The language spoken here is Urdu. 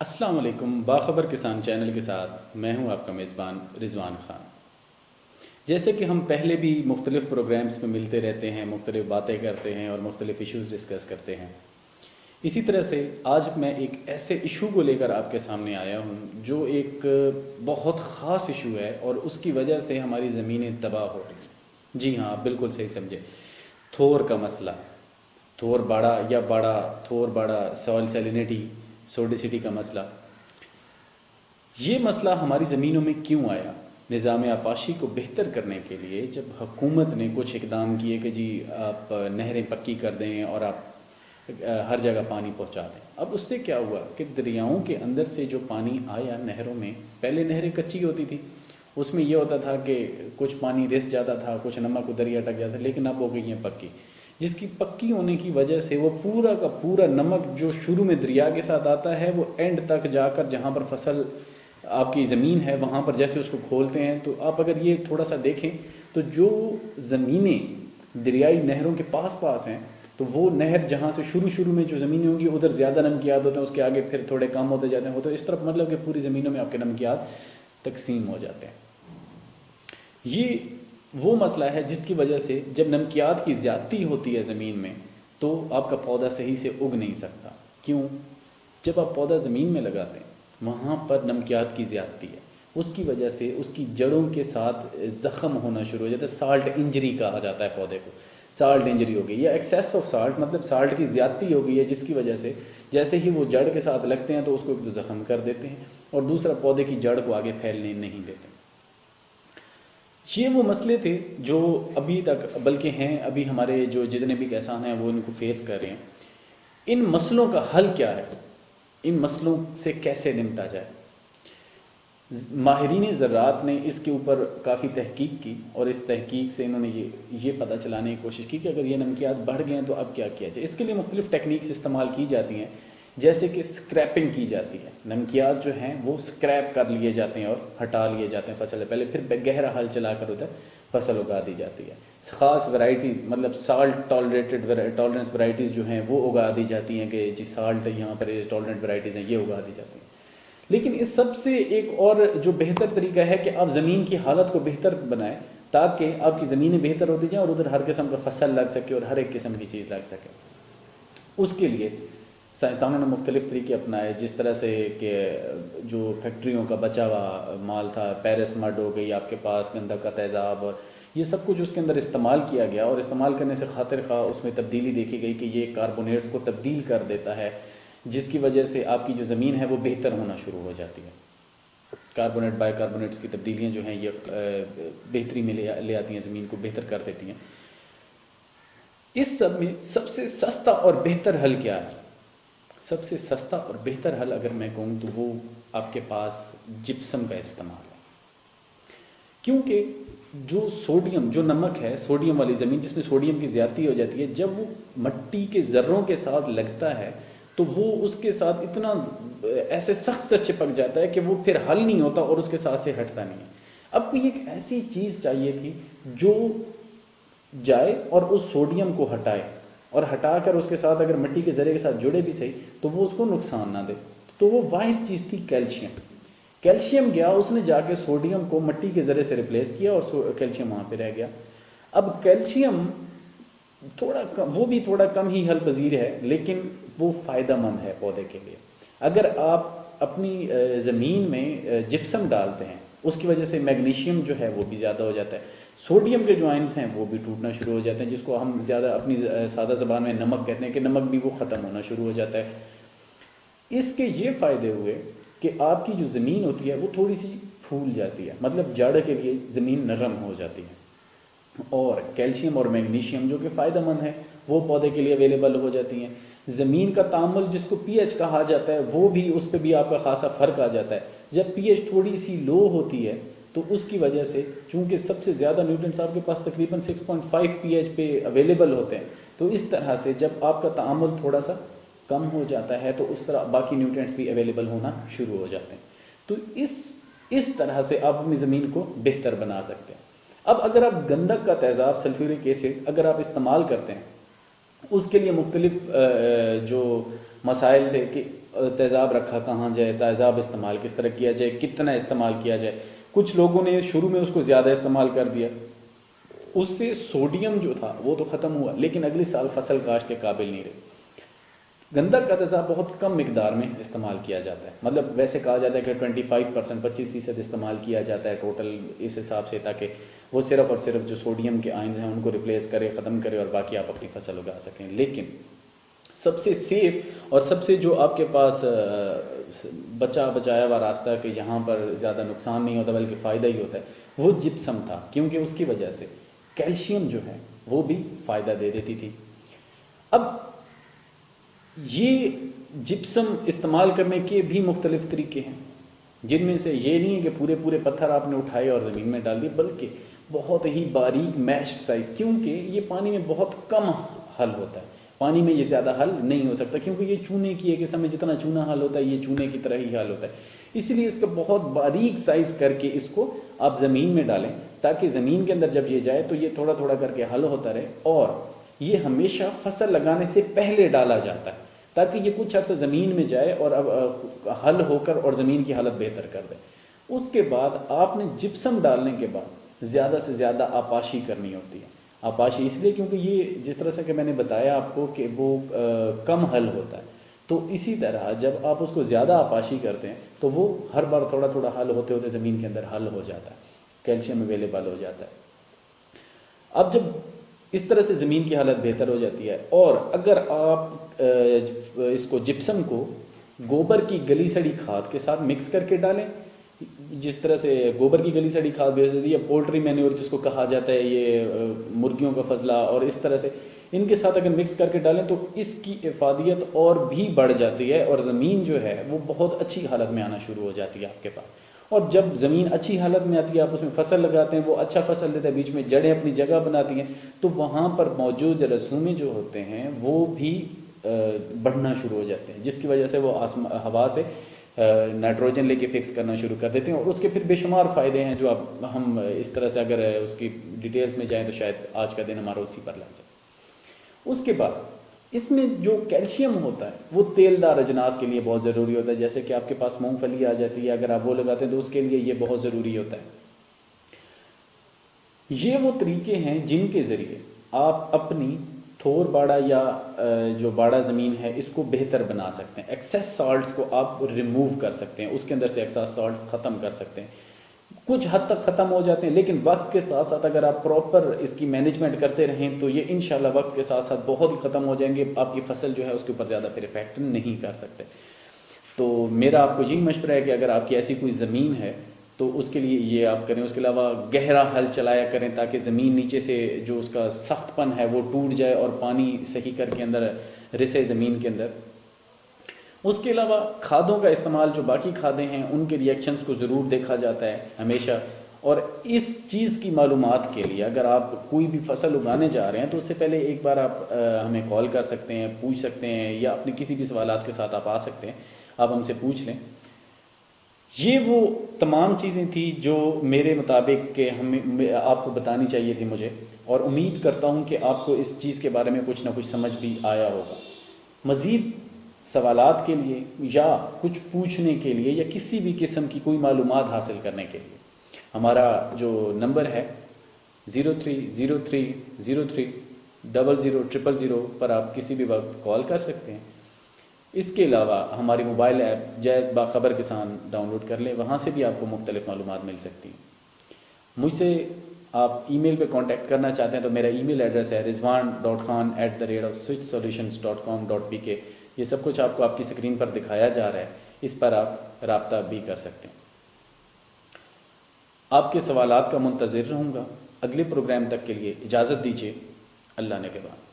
السلام علیکم، باخبر کسان چینل کے ساتھ میں ہوں آپ کا میزبان رضوان خان۔ جیسے کہ ہم پہلے بھی مختلف پروگرامز میں ملتے رہتے ہیں، مختلف باتیں کرتے ہیں اور مختلف ایشوز ڈسکس کرتے ہیں، اسی طرح سے آج میں ایک ایسے ایشو کو لے کر آپ کے سامنے آیا ہوں جو ایک بہت خاص ایشو ہے اور اس کی وجہ سے ہماری زمینیں تباہ ہو رہی ہیں۔ جی ہاں، آپ بالکل صحیح سمجھے، تھور کا مسئلہ۔ تھور باڑا تھور باڑا سوائل سیلینٹی، سوڈیسٹی کا مسئلہ۔ یہ مسئلہ ہماری زمینوں میں کیوں آیا؟ نظام آبپاشی کو بہتر کرنے کے لیے جب حکومت نے کچھ اقدام کیے کہ جی آپ نہریں پکی کر دیں اور آپ ہر جگہ پانی پہنچا دیں، اب اس سے کیا ہوا کہ دریاؤں کے اندر سے جو پانی آیا نہروں میں، پہلے نہریں کچی ہوتی تھی، اس میں یہ ہوتا تھا کہ کچھ پانی رس جاتا تھا، کچھ نمک ادھر ہی اٹک جاتا تھا، لیکن اب ہو گئی ہیں پکی، جس کی پکی ہونے کی وجہ سے وہ پورا کا پورا نمک جو شروع میں دریا کے ساتھ آتا ہے وہ اینڈ تک جا کر جہاں پر فصل آپ کی زمین ہے وہاں پر جیسے اس کو کھولتے ہیں، تو آپ اگر یہ تھوڑا سا دیکھیں تو جو زمینیں دریائی نہروں کے پاس پاس ہیں، تو وہ نہر جہاں سے شروع میں جو زمینیں ہوں گی ادھر زیادہ نمکیات ہوتے ہیں، اس کے آگے پھر تھوڑے کم ہوتے جاتے ہیں، وہ تو اس طرف مطلب کہ پوری زمینوں میں آپ کے نمکیات تقسیم ہو جاتے ہیں۔ یہ وہ مسئلہ ہے جس کی وجہ سے جب نمکیات کی زیادتی ہوتی ہے زمین میں تو آپ کا پودا صحیح سے اگ نہیں سکتا۔ کیوں؟ جب آپ پودا زمین میں لگاتے ہیں وہاں پر نمکیات کی زیادتی ہے، اس کی وجہ سے اس کی جڑوں کے ساتھ زخم ہونا شروع ہو جاتا ہے، سالٹ انجری کہا جاتا ہے پودے کو، سالٹ انجری ہو گئی یا ایکسیس آف سالٹ، مطلب سالٹ کی زیادتی ہو گئی ہے، جس کی وجہ سے جیسے ہی وہ جڑ کے ساتھ لگتے ہیں تو اس کو ایک تو زخم کر دیتے ہیں اور دوسرا پودے کی جڑ کو آگے پھیلنے نہیں دیتے۔ یہ وہ مسئلے تھے جو ابھی تک بلکہ ہیں ابھی ہمارے جو جتنے بھی کسان ہیں وہ ان کو فیس کر رہے ہیں۔ ان مسئلوں کا حل کیا ہے؟ ان مسئلوں سے کیسے نمٹا جائے؟ ماہرین زراعت نے اس کے اوپر کافی تحقیق کی اور اس تحقیق سے انہوں نے یہ پتہ چلانے کی کوشش کی کہ اگر یہ نمکیات بڑھ گئے ہیں تو اب کیا کیا جائے۔ اس کے لیے مختلف ٹیکنیکس استعمال کی جاتی ہیں، جیسے کہ سکریپنگ کی جاتی ہے، نمکیات جو ہیں وہ سکریپ کر لیے جاتے ہیں اور ہٹا لیے جاتے ہیں فصل سے پہلے، پھر گہرا ہل چلا کر ادھر فصل اگا دی جاتی ہے۔ خاص ورائٹیز مطلب سالٹ ٹالرنس ورائٹیز جو ہیں وہ اگا دی جاتی ہیں کہ جی سالٹ یہاں پر ٹالرنٹ ورائٹیز ہیں، یہ اگا دی جاتی ہیں۔ لیکن اس سب سے ایک اور جو بہتر طریقہ ہے کہ آپ زمین کی حالت کو بہتر بنائیں تاکہ آپ کی زمینیں بہتر ہوتی جائیں اور ادھر ہر قسم کا فصل لگ سکے اور ہر ایک قسم کی چیز لگ سکے۔ اس کے لیے سائنسدانوں نے مختلف طریقے اپنائے، جس طرح سے کہ جو فیکٹریوں کا بچا ہوا مال تھا، پیرس مڈ ہو گئی آپ کے پاس، گندک کا تیزاب، اور یہ سب کچھ اس کے اندر استعمال کیا گیا اور استعمال کرنے سے خاطر خواہ اس میں تبدیلی دیکھی گئی کہ یہ کاربونیٹس کو تبدیل کر دیتا ہے، جس کی وجہ سے آپ کی جو زمین ہے وہ بہتر ہونا شروع ہو جاتی ہے۔ کاربونیٹ بائی کاربونیٹس کی تبدیلیاں جو ہیں یہ بہتری میں لے آتی ہیں، زمین کو بہتر کر دیتی ہیں۔ اس سب میں سب سے سستا اور بہتر حل کیا ہے؟ سب سے سستا اور بہتر حل اگر میں کہوں تو وہ آپ کے پاس جپسم کا استعمال ہے، کیونکہ جو سوڈیم جو نمک ہے، سوڈیم والی زمین جس میں سوڈیم کی زیادتی ہو جاتی ہے، جب وہ مٹی کے ذروں کے ساتھ لگتا ہے تو وہ اس کے ساتھ اتنا ایسے سخت سے چپک جاتا ہے کہ وہ پھر حل نہیں ہوتا اور اس کے ساتھ سے ہٹتا نہیں ہے۔ اب کوئی ایک ایسی چیز چاہیے تھی جو جائے اور اس سوڈیم کو ہٹائے، اور ہٹا کر اس کے ساتھ اگر مٹی کے ذرے کے ساتھ جڑے بھی صحیح تو وہ اس کو نقصان نہ دے، تو وہ واحد چیز تھی کیلشیم۔ کیلشیم گیا، اس نے جا کے سوڈیم کو مٹی کے ذرے سے ریپلیس کیا اور کیلشیم وہاں پہ رہ گیا۔ اب کیلشیم وہ بھی تھوڑا کم ہی حل پذیر ہے، لیکن وہ فائدہ مند ہے پودے کے لیے۔ اگر آپ اپنی زمین میں جپسم ڈالتے ہیں اس کی وجہ سے میگنیشیم جو ہے وہ بھی زیادہ ہو جاتا ہے، سوڈیم کے جو آئنس ہیں وہ بھی ٹوٹنا شروع ہو جاتے ہیں، جس کو ہم زیادہ اپنی سادہ زبان میں نمک کہتے ہیں کہ نمک بھی وہ ختم ہونا شروع ہو جاتا ہے۔ اس کے یہ فائدے ہوئے کہ آپ کی جو زمین ہوتی ہے وہ تھوڑی سی پھول جاتی ہے، مطلب جڑ کے لیے زمین نرم ہو جاتی ہے، اور کیلشیم اور میگنیشیم جو کہ فائدہ مند ہے وہ پودے کے لیے اویلیبل ہو جاتی ہیں۔ زمین کا تعامل جس کو پی ایچ کہا جاتا ہے وہ بھی اس پہ بھی آپ کا خاصا فرق آ جاتا ہے۔ جب پی ایچ تھوڑی سی لو ہوتی ہے تو اس کی وجہ سے چونکہ سب سے زیادہ نیوٹرنٹس آپ کے پاس تقریباً 6.5 پی ایچ پہ اویلیبل ہوتے ہیں، تو اس طرح سے جب آپ کا تعامل تھوڑا سا کم ہو جاتا ہے تو اس طرح باقی نیوٹرنٹس بھی اویلیبل ہونا شروع ہو جاتے ہیں۔ تو اس طرح سے آپ اپنی زمین کو بہتر بنا سکتے ہیں۔ اب اگر آپ گندک کا تیزاب سلفیورک ایسڈ اگر آپ استعمال کرتے ہیں، اس کے لیے مختلف جو مسائل تھے کہ تیزاب رکھا کہاں جائے، تیزاب استعمال کس طرح کیا جائے، کتنا استعمال کیا جائے. کچھ لوگوں نے شروع میں اس کو زیادہ استعمال کر دیا، اس سے سوڈیم جو تھا وہ تو ختم ہوا، لیکن اگلے سال فصل کاشت کے قابل نہیں رہی. گندک کا تیزاب بہت کم مقدار میں استعمال کیا جاتا ہے، مطلب ویسے کہا جاتا ہے کہ 25% 25% استعمال کیا جاتا ہے ٹوٹل اس حساب سے، تاکہ وہ صرف اور صرف جو سوڈیم کے آئنز ہیں ان کو ریپلیس کرے، ختم کرے، اور باقی آپ اپنی فصل اگا سکیں. لیکن سب سے سیف اور سب سے جو آپ کے پاس بچایا ہوا راستہ کہ یہاں پر زیادہ نقصان نہیں ہوتا بلکہ فائدہ ہی ہوتا ہے، وہ جپسم تھا، کیونکہ اس کی وجہ سے کیلشیم جو ہے وہ بھی فائدہ دے دیتی تھی. اب یہ جپسم استعمال کرنے کے بھی مختلف طریقے ہیں، جن میں سے یہ نہیں ہے کہ پورے پتھر آپ نے اٹھائے اور زمین میں ڈال دیے، بلکہ بہت ہی باریک میشڈ سائز، کیونکہ یہ پانی میں بہت کم حل ہوتا ہے، پانی میں یہ زیادہ حل نہیں ہو سکتا، کیونکہ یہ چونے کی ایک قسم میں جتنا چونا حل ہوتا ہے یہ چونے کی طرح ہی حل ہوتا ہے. اسی لیے اس کا بہت باریک سائز کر کے اس کو آپ زمین میں ڈالیں، تاکہ زمین کے اندر جب یہ جائے تو یہ تھوڑا تھوڑا کر کے حل ہوتا رہے. اور یہ ہمیشہ فصل لگانے سے پہلے ڈالا جاتا ہے، تاکہ یہ کچھ عرصہ زمین میں جائے اور اب حل ہو کر اور زمین کی حالت بہتر کر دے. اس کے بعد آپ نے جپسم ڈالنے کے بعد زیادہ سے زیادہ آپاشی کرنی ہوتی ہے. آپاشی اس لیے کیونکہ یہ جس طرح سے کہ میں نے بتایا آپ کو کہ وہ کم حل ہوتا ہے، تو اسی طرح جب آپ اس کو زیادہ آپاشی کرتے ہیں تو وہ ہر بار تھوڑا تھوڑا حل ہوتے ہوتے زمین کے اندر حل ہو جاتا ہے، کیلشیم اویلیبل ہو جاتا ہے. اب جب اس طرح سے زمین کی حالت بہتر ہو جاتی ہے، اور اگر آپ اس کو جپسم کو گوبر کی گلی سڑی کھاد کے ساتھ مکس کر کے ڈالیں، جس طرح سے گوبر کی گلی سڑی کھاد بھی ہوتی ہے، پولٹری مینیور جس کو کہا جاتا ہے، یہ مرغیوں کا فضلہ، اور اس طرح سے ان کے ساتھ اگر مکس کر کے ڈالیں تو اس کی افادیت اور بھی بڑھ جاتی ہے، اور زمین جو ہے وہ بہت اچھی حالت میں آنا شروع ہو جاتی ہے آپ کے پاس. اور جب زمین اچھی حالت میں آتی ہے، آپ اس میں فصل لگاتے ہیں، وہ اچھا فصل دیتا ہے، بیچ میں جڑیں اپنی جگہ بناتی ہیں، تو وہاں پر موجود رسومے جو ہوتے ہیں وہ بھی بڑھنا شروع ہو جاتے ہیں، جس کی وجہ سے وہ ہوا سے نائٹروجن لے کے فکس کرنا شروع کر دیتے ہیں. اور اس کے پھر بے شمار فائدے ہیں جو اب ہم اس طرح سے اگر اس کی ڈیٹیلز میں جائیں تو شاید آج کا دن ہمارا اسی پر لگ جائے. اس کے بعد اس میں جو کیلشیم ہوتا ہے وہ تیل دار اجناس کے لیے بہت ضروری ہوتا ہے، جیسے کہ آپ کے پاس مونگ پھلی آ جاتی ہے، اگر آپ وہ لگاتے ہیں تو اس کے لیے یہ بہت ضروری ہوتا ہے. یہ وہ طریقے ہیں جن کے ذریعے آپ اپنی تھور باڑہ یا جو باڑہ زمین ہے اس کو بہتر بنا سکتے ہیں. ایکسیس سالٹس کو آپ ریموو کر سکتے ہیں، اس کے اندر سے ایکسیس سالٹس ختم کر سکتے ہیں. کچھ حد تک ختم ہو جاتے ہیں، لیکن وقت کے ساتھ ساتھ اگر آپ پراپر اس کی مینجمنٹ کرتے رہیں تو یہ انشاءاللہ وقت کے ساتھ ساتھ بہت ہی ختم ہو جائیں گے. آپ کی فصل جو ہے اس کے اوپر زیادہ پھر افیکٹ نہیں کر سکتے. تو میرا آپ کو یہی مشورہ ہے کہ اگر آپ کی ایسی کوئی زمین ہے تو اس کے لیے یہ آپ کریں. اس کے علاوہ گہرا حل چلایا کریں تاکہ زمین نیچے سے جو اس کا سخت پن ہے وہ ٹوٹ جائے اور پانی صحیح کر کے اندر رسے زمین کے اندر. اس کے علاوہ کھادوں کا استعمال، جو باقی کھادیں ہیں ان کے ریئیکشنز کو ضرور دیکھا جاتا ہے ہمیشہ. اور اس چیز کی معلومات کے لیے اگر آپ کوئی بھی فصل اگانے جا رہے ہیں تو اس سے پہلے ایک بار آپ ہمیں کال کر سکتے ہیں، پوچھ سکتے ہیں، یا اپنے کسی بھی سوالات کے ساتھ آپ آ سکتے ہیں، آپ ہم سے پوچھ لیں. یہ وہ تمام چیزیں تھیں جو میرے مطابق کہ ہمیں آپ کو بتانی چاہیے تھی مجھے، اور امید کرتا ہوں کہ آپ کو اس چیز کے بارے میں کچھ نہ کچھ سمجھ بھی آیا ہوگا. مزید سوالات کے لیے یا کچھ پوچھنے کے لیے یا کسی بھی قسم کی کوئی معلومات حاصل کرنے کے لیے ہمارا جو نمبر ہے 0303030000 پر آپ کسی بھی وقت کال کر سکتے ہیں. اس کے علاوہ ہماری موبائل ایپ جیز باخبر کسان ڈاؤن لوڈ کر لیں، وہاں سے بھی آپ کو مختلف معلومات مل سکتی ہیں. مجھ سے آپ ای میل پہ کانٹیکٹ کرنا چاہتے ہیں تو میرا ای میل ایڈریس ہے rizwan.khan@switchsolutions.com.pk. یہ سب کچھ آپ کو آپ کی اسکرین پر دکھایا جا رہا ہے، اس پر آپ رابطہ بھی کر سکتے ہیں. آپ کے سوالات کا منتظر رہوں گا. اگلے پروگرام تک کے لیے اجازت دیجیے. اللہ نے کے بعد.